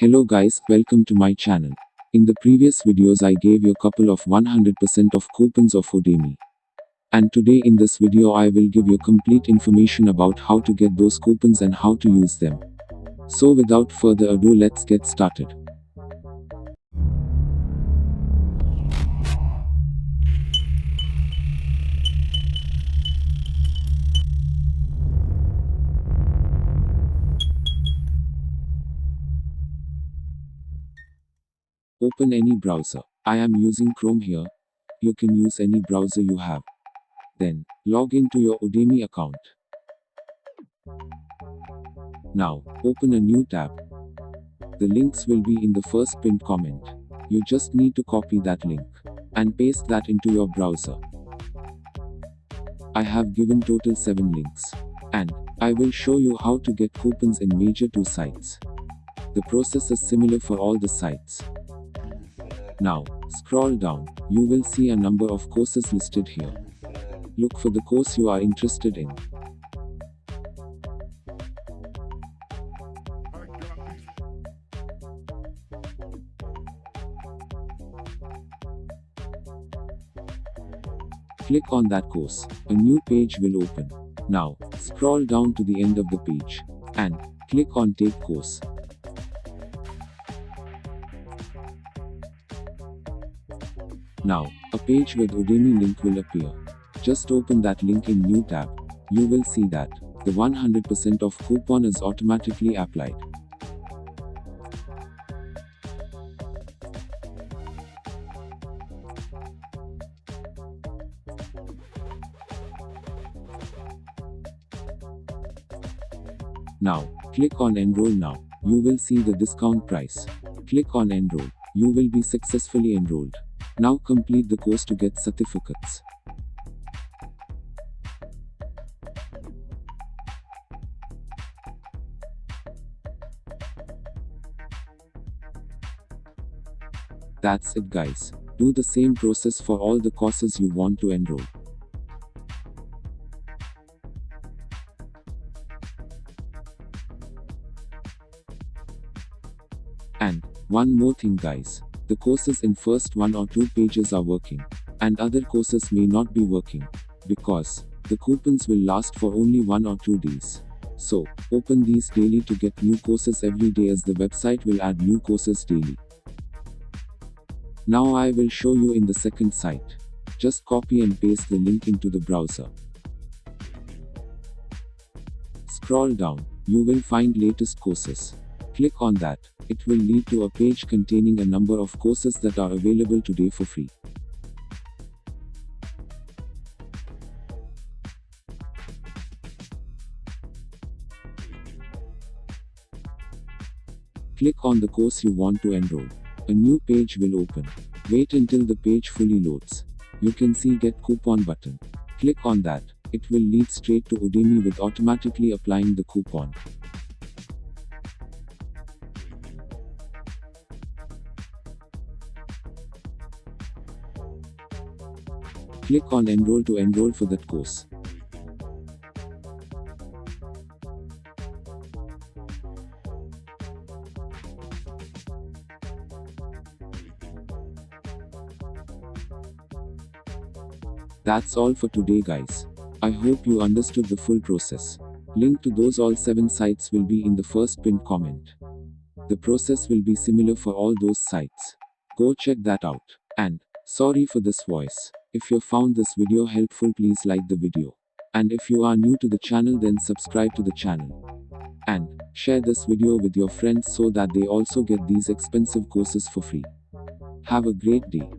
Hello guys, welcome to my channel. In the previous videos I gave you a couple of 100% of coupons of Udemy. And today in this video I will give you complete information about how to get those coupons and how to use them. So without further ado, let's get started. Open any browser. I am using Chrome here. You can use any browser you have. Then, log into your Udemy account. Now, open a new tab. The links will be in the first pinned comment. You just need to copy that link and paste that into your browser. I have given total 7 links. And I will show you how to get coupons in major 2 sites. The process is similar for all the sites. Now, scroll down. You will see a number of courses listed here. Look for the course you are interested in. Click on that course. A new page will open. Now, scroll down to the end of the page and click on Take Course. Now, a page with Udemy link will appear. Just open that link in New tab. You will see that the 100% of coupon is automatically applied. Now, click on Enroll now. You will see the discount price. Click on Enroll. You will be successfully enrolled. Now complete the course to get certificates. That's it guys. Do the same process for all the courses you want to enroll. And one more thing guys. The courses in first 1 or 2 pages are working. And other courses may not be working. Because the coupons will last for only 1 or 2 days. So, open these daily to get new courses every day, as the website will add new courses daily. Now I will show you in the second site. Just copy and paste the link into the browser. Scroll down. You will find latest courses. Click on that. It will lead to a page containing a number of courses that are available today for free. Click on the course you want to enroll. A new page will open. Wait until the page fully loads. You can see Get Coupon button. Click on that. It will lead straight to Udemy with automatically applying the coupon. Click on Enroll to enroll for that course. That's all for today guys. I hope you understood the full process. Link to those all 7 sites will be in the first pinned comment. The process will be similar for all those sites. Go check that out. And sorry for this voice. If you found this video helpful, please like the video. And if you are new to the channel, then subscribe to the channel. And share this video with your friends so that they also get these expensive courses for free. Have a great day.